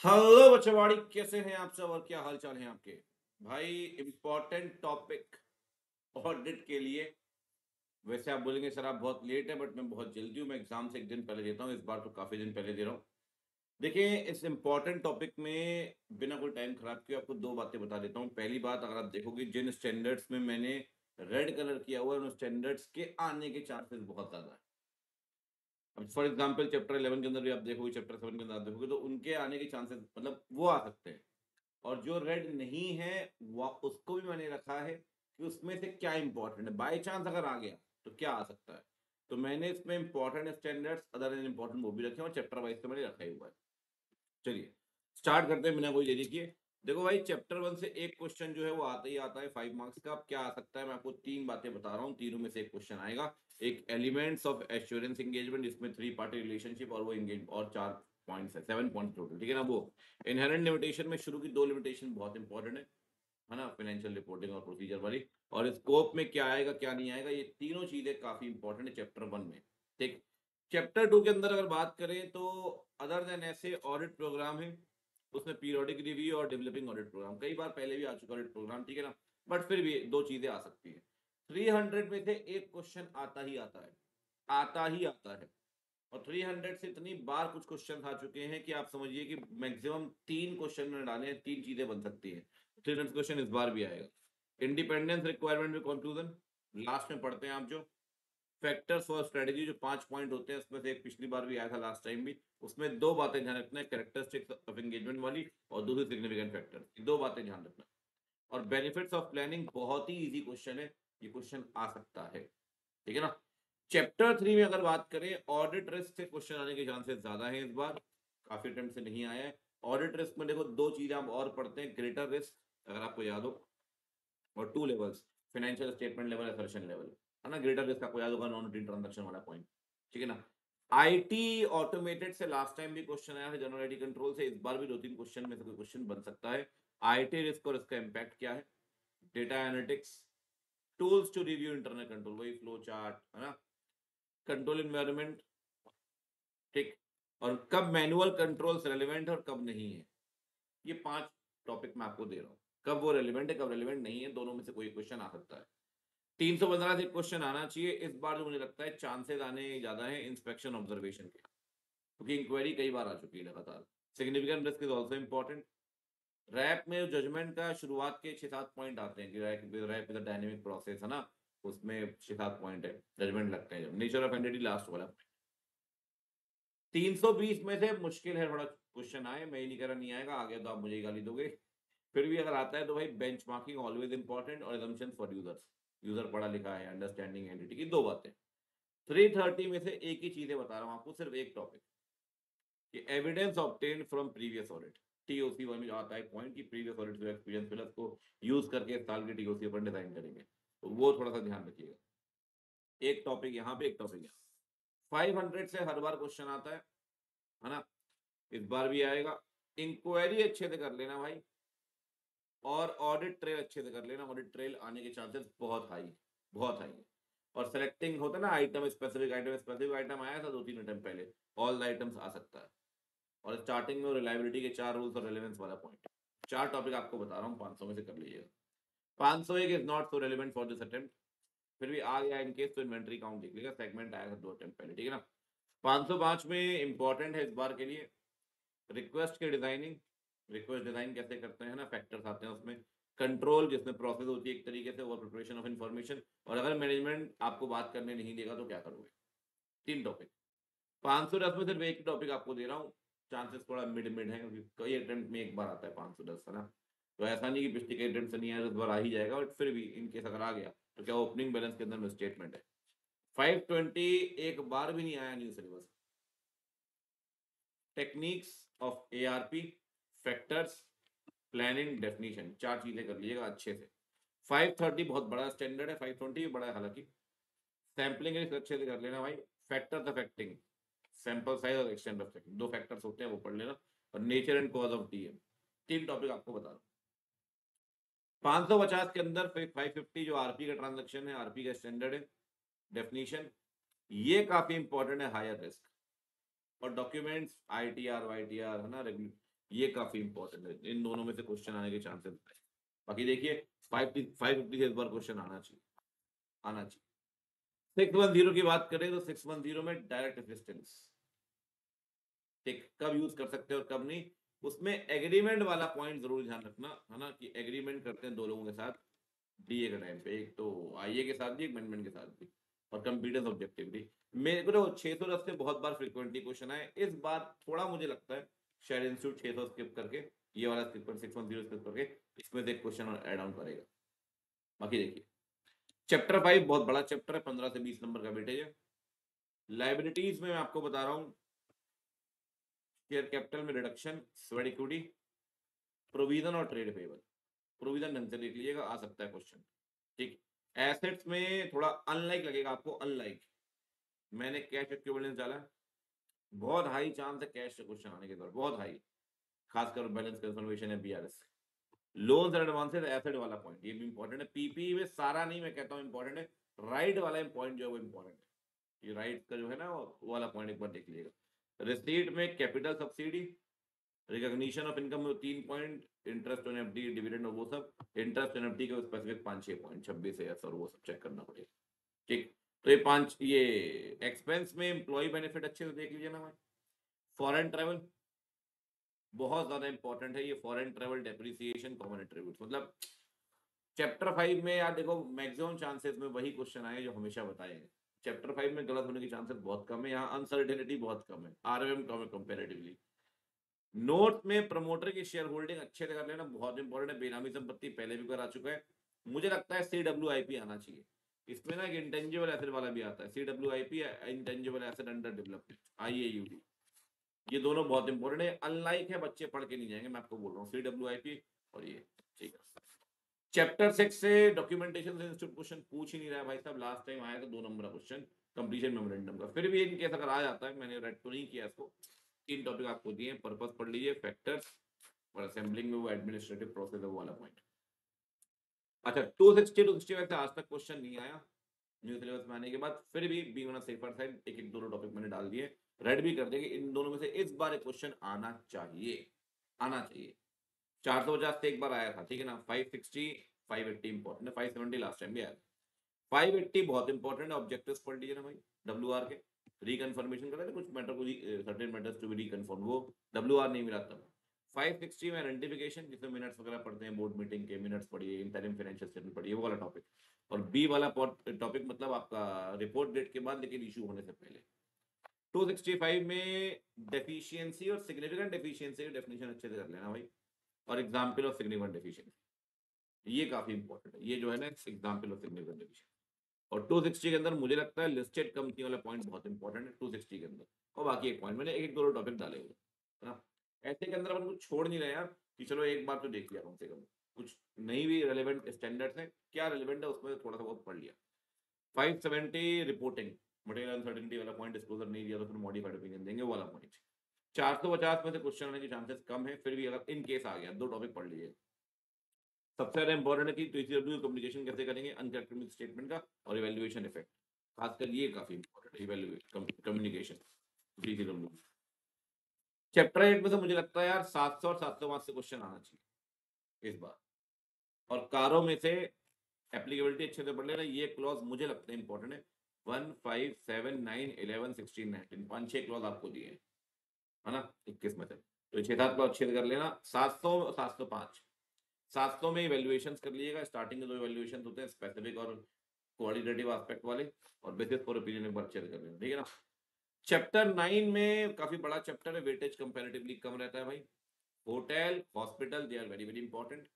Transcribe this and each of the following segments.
Hello बच्चोवाड़ी, कैसे हैं आप सब और क्या हाल चाल है आपके? भाई, इंपॉर्टेंट टॉपिक ऑडिट के लिए। वैसे आप बोलेंगे सर आप बहुत लेट है, बट मैं बहुत जल्दी हूँ। मैं एग्जाम से एक दिन पहले देता हूँ, इस बार तो काफी दिन पहले दे रहा हूँ। देखिए, इस इंपॉर्टेंट टॉपिक में बिना कोई टाइम खराब किए आपको दो बातें बता देता हूँ। पहली बात, अगर आप देखोगे जिन स्टैंडर्ड्स में मैंने रेड कलर किया हुआ है उन स्टैंडर्ड्स के आने के चांसेस बहुत ज्यादा है। अब फॉर एग्जाम्पल चैप्टर 11 के अंदर भी आप देखोगे, चैप्टर 7 के अंदर आप देखोगे, तो उनके आने के चांसेस मतलब वो आ सकते हैं। और जो रेड नहीं है वो उसको भी मैंने रखा है कि उसमें से क्या इंपॉर्टेंट है, बाय चांस अगर आ गया तो क्या आ सकता है। तो मैंने इसमें important standards other than important वो भी रखे और चैप्टर वाइज तो मैंने रखा ही हुआ है। चलिए स्टार्ट करते हैं बिना कोई देरी किए। देखो भाई, चैप्टर 1 से एक क्वेश्चन जो है वो आता ही आता है 5 मार्क्स का। अब क्या आ सकता है, मैं आपको तीन बातें बता रहा हूँ, तीनों में से एक क्वेश्चन आएगा। एक एलिमेंट्स ऑफ एश्योरेंस एंगेजमेंट, जिसमें 3 पार्टी रिलेशनशिप और वो एंगेज और 4 पॉइंट्स है, 7 पॉइंट टोटल, ठीक है ना। वो इनहेरेंट लिमिटेशन में शुरू की दो लिमिटेशन बहुत इंपॉर्टेंट है ना, फाइनेंशियल रिपोर्टिंग और प्रोसीजर वाली। और स्कोप में क्या आएगा क्या नहीं आएगा, ये तीनों चीजें काफी इंपॉर्टेंट है चैप्टर 1 में। ठीक। चैप्टर 2 के अंदर अगर बात करें तो अदर देन ऐसे ऑडिट प्रोग्राम है, उसमें पीरियोडिक रिव्यू और डेवलपिंग ऑडिट प्रोग्राम, कई बार पहले भी आ चुका ऑडिट प्रोग्राम, ठीक है ना। बट फिर भी दो चीजें आ सकती है। 300 में से एक क्वेश्चन आता ही आता है, आता ही आता है। और 300 से इतनी बार कुछ क्वेश्चन आ चुके हैं कि आप समझिए कि मैक्सिमम तीन क्वेश्चन में डाले तीन चीजें बन सकती है। 300 क्वेश्चन इस बार भी आएगा। इंडिपेंडेंस रिक्वायरमेंट में कंक्लूजन लास्ट में पढ़ते हैं आप। जो फैक्टर्स फॉर स्ट्रेटेजी, जो 5 पॉइंट होते हैं उसमें से एक पिछली बार भी आया था, लास्ट टाइम भी। उसमें दो बातें ध्यान रखना है, कैरेक्टरिस्टिक्स ऑफ एंगेजमेंट वाली और दूसरी सिग्निफिकेंट फैक्टर, दो बातें ध्यान रखना। और बेनिफिट्स ऑफ प्लानिंग बहुत ही इजी क्वेश्चन है, ये क्वेश्चन आ सकता है, ठीक है ना। चैप्टर 3 में अगर बात करें, ऑडिट रिस्क से क्वेश्चन आने के चांसेस ज्यादा हैं इस बार, काफी टाइम से नहीं आया है। ऑडिट रिस्क में देखो दो चीजें आप और पढ़ते हैं, ग्रेटर रिस्क अगर आपको याद हो, और 2 levels, financial statement level, assertion level, है ना। ग्रेटर रिस्क आपको याद होगा, नॉन रूटीन ट्रांजैक्शन वाला पॉइंट, ठीक है ना। आईटी ऑटोमेटेड से लास्ट टाइम भी क्वेश्चन आया था, जनरल आईटी कंट्रोल से, इस बार भी दो तीन क्वेश्चन में से कोई क्वेश्चन बन सकता है। आईटी रिस्क और इसका इम्पैक्ट क्या है, data analytics, tools to review internal control, वही फ्लो चार्ट, है ना, कंट्रोल इन्वायरमेंट, ठीक। और कब मैनुअल कंट्रोल्स रेलिवेंट है और कब नहीं है, ये 5 टॉपिक मैं आपको दे रहा हूँ। कब वो रेलिवेंट है कब रेलिवेंट नहीं है, दोनों में से कोई क्वेश्चन आ सकता है। 315 से क्वेश्चन आना चाहिए इस बार, जो मुझे लगता है चांसेस आने ज्यादा है इंस्पेक्शन ऑब्जर्वेशन के, क्योंकि इंक्वायरी कई बार आ चुकी है लगातार। Significant risk is also important. RAP में जजमेंट का शुरुआत के 6-7 पॉइंट आते हैं कि RAP is a dynamic process, है ना। उसमें 6-7 पॉइंट है, जजमेंट लगते हैं जब। नेचर ऑफ एंटिटी लास्ट वाला। 320 में से मुश्किल है थोड़ा क्वेश्चन आए, मैं ही नहीं कह रहा नहीं आएगा, आ गया तो आप मुझे ही गाली दोगे। फिर भी अगर आता है तो भाई, बेंचमार्किंग ऑलवेज इंपॉर्टेंट और assumptions फॉर यूजर्स, यूजर पढ़ा लिखा है, अंडरस्टैंडिंग एंटिटी की, दो बातें। 330 में से एक ही चीजें बता रहा हूं आपको, सिर्फ एक टॉपिक, कि evidence obtain from previous audit. TOC one में आता है पॉइंट कि प्रीवियस ऑडिट जो एक्सपीरियंस मिला उसको यूज करके इस साल के टीओसी अपन डिजाइन करेंगे, तो वो थोड़ा सा ध्यान रखिएगा। एक टॉपिक यहाँ पे, एक टॉपिक यहाँ। 500 से हर बार क्वेश्चन आता है ना, इस बार भी आएगा। इंक्वायरी अच्छे से कर लेना भाई, और ऑडिट ट्रेल अच्छे से कर लेना, ऑडिट ट्रेल आने के चांसेस बहुत हाई, बहुत हाई है। और सेलेक्टिंग होता है ना, item specific, item specific item आया था 2-3 आइटम पहले, ऑल द आइटम्स आ सकता है। और स्टार्टिंग में रिलायबिलिटी के 4 रूल्स और रेलेवेंस वाला पॉइंट, 4 टॉपिक आपको बता रहा हूँ, 500 में से कर लीजिएगा। 501 is not so relevant for this attempt, फिर भी आ गया इन केस तो इन्वेंट्री काउंट देख लीजिएगा, सेगमेंट आया था 2 अटेम्प्ट पहले, ठीक है ना। 505 में इंपॉर्टेंट है इस बार के लिए, रिक्वेस्ट के डिजाइनिंग, रिक्वेस्ट डिजाइन कैसे करते हैं ना, फैक्टर्स आते हैं उसमें। कंट्रोल, जिसमें प्रोसेस होती है एक तरीके से, और प्रिपरेशन ऑफ इन्फॉर्मेशन। और अगर मैनेजमेंट आपको बात करने नहीं देगा तो क्या करोगे, 3 टॉपिक। 510 में सिर्फ एक टॉपिक आपको दे रहा हूँ, चांसेस थोड़ा मिड मिड है, क्योंकि कई अटेम्प्ट में एक बार आता है 510, है ना। तो ऐसा नहीं कि पिछले कई अटेम्प्ट से नहीं आया, इस बार आ ही जाएगा, बट फिर भी इन केस अगर आ गया तो क्या ओपनिंग बैलेंस के अंदर स्टेटमेंट है। 520 एक बार भी नहीं आया new syllabus. Techniques of ARP, factors, planning, definition, 4 चीजें कर लीजिएगा अच्छे से। 530 बहुत बड़ा स्टैंडर्ड है, 520 भी बड़ा है हालांकि। सैम्पलिंग अच्छे से कर लेना भाई। फैक्टर्स अफेक्टिंग, सैंपल साइज और एक्सटेंट ऑफ दो फैक्टर्स होते हैं, वो पढ़ लेना। और nature and cause of TM, 3 topic आपको बता रहा हूँ। 550 के अंदर 550 जो आरपी का ट्रांजेक्शन है, आरपी का स्टैंडर्ड है, डेफिनेशन, ये काफी इंपॉर्टेंट है, हायर रिस्क। और डॉक्यूमेंट्स, आईटीआर वाईटीआर, है ना, ये काफी इंपॉर्टेंट है, इन दोनों में से क्वेश्चन आने के चांसेस है। बाकी देखिए 550 से इस बार क्वेश्चन आना चाहिए, आना चाहिए। 610 की बात करें तो 610 में डायरेक्ट रेजिस्टेंस, ठीक, कब यूज कर सकते हैं और कब नहीं, उसमें एग्रीमेंट वाला पॉइंट जरूर ध्यान रखना है ना, कि एग्रीमेंट करते हैं दो लोगों के साथ डीए के टाइम पे, एक तो आईए के साथ भी, एक मैनेजमेंट के साथ भी, और कंप्यूटर ऑब्जेक्टिव भी। मेरे को तो 610 से बहुत बार फ्रिक्वेंटली क्वेश्चन आए, इस बार थोड़ा मुझे लगता है शायद इंस्टीट्यूट 600 स्किप करके, ये वाला स्किप 610 स्किप करके इसमें से एक क्वेश्चन और एड ऑन करेगा। बाकी देखिए चैप्टर 5 बहुत बड़ा चैप्टर है, 15 से 20 नंबर का वेटेज है। लाइबिलिटीज में मैं आपको बता रहा हूँ, शेयर कैपिटल में रिडक्शन, स्वेट इक्विटी, प्रोविजन और ट्रेड पेबल। प्रोविजन ढंग से देख लीजिएगा, आ सकता है क्वेश्चन, ठीक। एसेट्स में थोड़ा अनलाइक लगेगा आपको, अनलाइक, मैंने कैश इक्विवेलेंस डाला, बहुत हाई चांस है कैश से क्वेश्चन आने के दौर, बहुत हाई, खासकर बैलेंस कंफर्मेशन है BRS. Loans and advances asset वाला पॉइंट ये भी इंपॉर्टेंट है, पीपी में सारा नहीं मैं कहता हूँ इंपॉर्टेंट है, राइट वाला पॉइंट जो है वो इंपॉर्टेंट है, ये राइट का जो है ना वो वाला पॉइंट एक बार देख लीजिएगा। रिसीट में capital subsidy, recognition of income में 3 point, interest on FD, dividend और वो सब, इंटरेस्ट ऑन एफडी के स्पेसिफिक 5-6 पॉइंट, 26 है सर, वो सब चेक करना पड़ेगा, ठीक। तो ये 5, ये एक्सपेंस में एम्प्लॉय बेनिफिट अच्छे से देख लीजिए ना भाई। फॉरेन ट्रेवल बहुत ज्यादा इंपॉर्टेंट है, ये foreign travel depreciation common attributes, मतलब चैप्टर 5 में यार देखो मैक्सिमम चांसेस में वही क्वेश्चन आए जो हमेशा बताए हैं। चैप्टर 5 में गलत होने के चांसेस बहुत कम है, यहाँ अनसर्टेनिटी बहुत कम है, आरएमएम कम है कंपैरेटिवली। नोट में प्रमोटर की शेयर होल्डिंग अच्छे से कर लेना, बहुत इंपॉर्टेंट है, बेनामी संपत्ति पहले भी करा चुका है। मुझे लगता है CWIP आना चाहिए, इसमें ना एक इंटेंजिबल एसेट वाला भी आता है, CWIP intangible asset under development, IAUD, ये दोनों बहुत इंपॉर्टेंट है, अनलाइक है बच्चे पढ़ के नहीं जाएंगे, मैं आपको बोल रहा हूँ CWIP और ये, ठीक है। चैप्टर 6 से डॉक्यूमेंटेशन से इंस्टीट्यूट क्वेश्चन पूछ ही नहीं रहा है भाई साहब, लास्ट टाइम आया था 2 नंबर का क्वेश्चन कंप्लीशन मेमोरेंडम का, फिर भी इन केस अगर आ जाता है, मैंने रेड तो नहीं किया इसको, 3 टॉपिक आपको दिए, पर्पस पढ़ लीजिए, फैक्टर्स और असेंबलिंग में वो एडमिनिस्ट्रेटिव प्रोसेस है वो वाला पॉइंट। अच्छा 260 से आज तक क्वेश्चन नहीं आया न्यू सिलेबस में आने के बाद, फिर भी बी ऑन सेफर साइड एक एक दोनों टॉपिक मैंने डाल दिए, रेड भी कर देंगे, इन दोनों में से इस बार एक क्वेश्चन आना चाहिए, आना चाहिए। 450 से एक बार आया था, ठीक है ना, 560 580 इंपॉर्टेंट है, 570 लास्ट टाइम भी आया था, 580 बहुत इंपॉर्टेंट है, ऑब्जेक्टिव्स पढ़ लीजिए ना भाई, WR के रिकन्फर्मेशन कर रहे थे कुछ मैटर को, certain matters to be reconfirm, वो WR नहीं मिला था। 560 में आइडेंटिफिकेशन, जिसमें मिनट्स वगैरह पढ़ते हैं बोर्ड मीटिंग के मिनट्स पढ़िए, इंटरिम फाइनेंशियल स्टेटमेंट पढ़िए, वो वाला टॉपिक। और बी वाला टॉपिक मतलब आपका रिपोर्ट डेट के बाद लेकिन इशू होने से पहले। 265 में डेफिशिएंसी और सिग्निफिकेंट डेफिशिएंसी की डेफिनेशन अच्छे से कर लेना भाई, और एग्जाम्पल ऑफ सिग्निफिकेंट डेफिशिएंसी, ये काफी इंपॉर्टेंट है, ये जो है ना एग्जाम्पल ऑफ सिग्निफिकेंट डेफिशिएंसी। और 260 के अंदर मुझे लगता है लिस्टेड कंपनी वाला पॉइंट बहुत इंपॉर्टेंट है 260 के अंदर, और बाकी एक पॉइंट मैंने एक दो टॉपिक डाले हुए है ना, ऐसे के अंदर अपन कुछ छोड़ नहीं रहे यार, कि चलो एक बार तो देख लिया कम से कम, कुछ नहीं भी रेलेवेंट स्टैंडर्ड्स है, क्या रेलेवेंट है उसमें थोड़ा सा बहुत पढ़ लिया। 570 रिपोर्टिंग, मटेरियल अनसर्टेनिटी वाला पॉइंट, डिस्क्लोजर नहीं दिया तो फिर मॉडिफाइड ओपिनियन देंगे वाला पॉइंट। 450 में से क्वेश्चन आने के चांसेस कम है, फिर भी अगर इन केस आ गया 2 टॉपिक पढ़ लीजिए। सबसे ज्यादा इंपॉर्टेंट है कि TCW कम्युनिकेशन कैसे करेंगे अनकैरेक्टरिस्टिक स्टेटमेंट का, और इवैल्यूएशन इफेक्ट, खासकर ये काफी इंपॉर्टेंट है, इवैल्यूएशन कम्युनिकेशन TCW। चैप्टर 8 में से मुझे लगता है यार 700 और 705 से क्वेश्चन आना चाहिए इस बार, और कारों में से एप्लीकेबिलिटी अच्छे से पढ़ लेना, ये क्लॉज मुझे लगता है इंपॉर्टेंट है, 1 5 7 9 11 16 19 5-6 क्लॉज आपको दिए हैं, है ना 21 में से, तो 6-7 क्लॉज अच्छे से कर लेना। 700 705 700 में इवैल्यूएशन कर लीजिएगा, स्टार्टिंग में 2 इवैल्यूएशन होते हैं, स्पेसिफिक और क्वालिटेटिव एस्पेक्ट वाले, और बेसिस फॉर ओपिनियन एक बार अच्छे से कर लेना, ठीक है ना। चैप्टर 9 में काफी बड़ा चैप्टर है, वेटेज कंपैरेटिवली कम रहता है भाई। Hotel hospital they are very very important,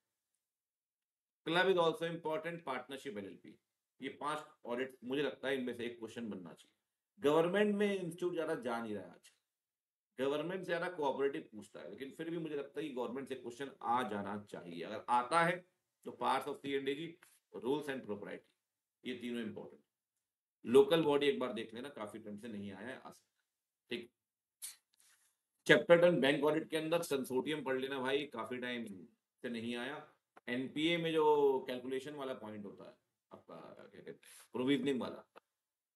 club is also important, partnership LLP, ये 5 ऑडिट मुझे लगता है इनमें से एक क्वेश्चन बनना चाहिए। गवर्नमेंट में इंस्टीट्यूट ज्यादा जा नहीं रहा है आज, गवर्नमेंट से ज्यादा कोऑपरेटिव पूछता है, लेकिन फिर भी मुझे लगता है कि गवर्नमेंट से क्वेश्चन आ जाना चाहिए, अगर आता है तो parts of C&AG, rules and propriety, ये तीनों इंपॉर्टेंट। लोकल बॉडी एक बार देख लेना, काफी टाइम से नहीं आया है, आ सकता है, ठीक। चैप्टर 10 बैंक ऑडिट के अंदर कंसोर्टियम पढ़ लेना भाई, काफी टाइम से नहीं आया। NPA में जो कैलकुलेशन वाला पॉइंट होता है आपका, क्या कहते हैं, प्रोविजनिंग वाला,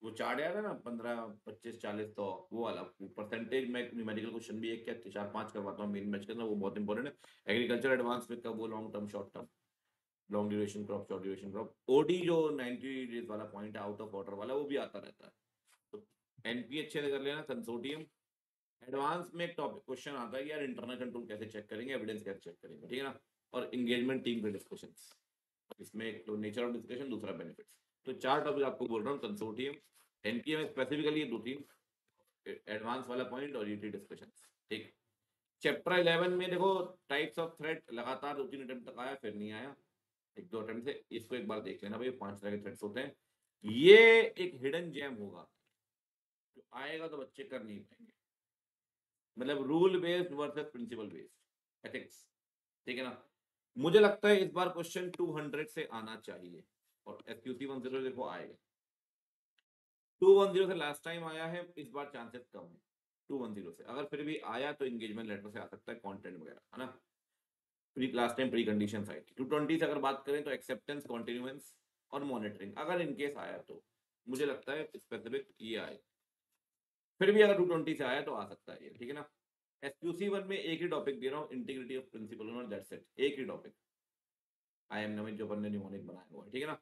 वो चार्ट याद है ना, 15, 25, 40, 100, वो वाला परसेंटेज में न्यूमेरिकल क्वेश्चन भी है क्या, 4-5 करवाता हूँ मेन बैच के अंदर, वो बहुत इंपॉर्टेंट है। एग्रीकल्चर एडवांस में कब वो long term short term, long duration crop short duration crop, OD जो 90 डेज वाला पॉइंट है आउट ऑफ ऑर्डर वाला, वो भी आता रहता है। तो एनपी अच्छे से कर लेना, कंसोर्टियम। एडवांस में एक टॉपिक क्वेश्चन आता है कि यार इंटरनल कंट्रोल कैसे चेक करेंगे, एविडेंस कैसे चेक करेंगे, ठीक है ना। और एंगेजमेंट टीम के डिस्कशन, इसमें एक तो नेचर ऑफ डिस्कशन, दूसरा बेनिफिट्स। तो 4 टॉपिक आपको बोल रहा हूँ, कंसोर्टियम, एनपीए में स्पेसिफिकली 2-3, एडवांस वाला पॉइंट और यूटी डिस्कशन, ठीक। चैप्टर 11 में देखो टाइप्स ऑफ थ्रेट, लगातार 2-3 अटेम्प्ट तक आया, फिर नहीं आया, 1-2 अटेम्प्ट से। इसको एक बार देख लेना भाई, 5 तरह के थ्रेट्स होते हैं। ये एक हिडन जेम होगा, जो आएगा तो बच्चे कर नहीं पाएंगे, मतलब rule based versus principle based ethics, ठीक है ना। मुझे लगता है इस बार क्वेश्चन 200 से आना चाहिए, और एसक्यूसी 10 देखो आएगा। 210 से लास्ट टाइम आया है, इस बार चांसेस कम है 210 से। अगर फिर भी आया तो एंगेजमेंट लेटर से आ सकता है, कंटेंट वगैरह, है ना। Pre last time pre condition आई थी। 220 से अगर बात करें तो एक्सेप्टेंस, कॉन्टिन्यूएंस और मॉनिटरिंग, अगर इनकेस आया तो मुझे लगता है स्पेसिफिक ये आए। फिर भी अगर 220 से आया तो आ सकता है ये, ठीक है ना। एसक्यूसी 1 में एक ही टॉपिक दे रहा हूँ, इंटीग्रिटी ऑफ प्रिंसिपल और दैट्स इट, एक ही टॉपिक, आई एम नमित जो अपन ने न्यूमोनिक बनाया हुआ है, ठीक है ना।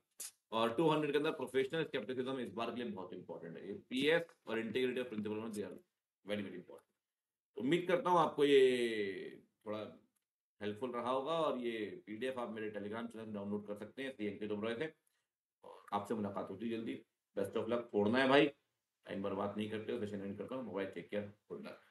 और 200 के अंदर प्रोफेशनल स्केप्टिसिज्म इस बार के लिए बहुत इंपॉर्टेंट है, ये पीएस और इंटीग्रिटी ऑफ प्रिंसिपल में they are very very important. उम्मीद करता हूँ आपको ये थोड़ा हेल्पफुल रहा होगा, और ये पीडीएफ आप मेरे टेलीग्राम चैनल डाउनलोड कर सकते हैं, सीएनके दुबराय से। और आपसे मुलाकात होती है जल्दी। बेस्ट ऑफ लक, फोड़ना है भाई, टाइम बर्बाद नहीं करते हो, सेशन एंड करता हूँ, mobile take care, good luck.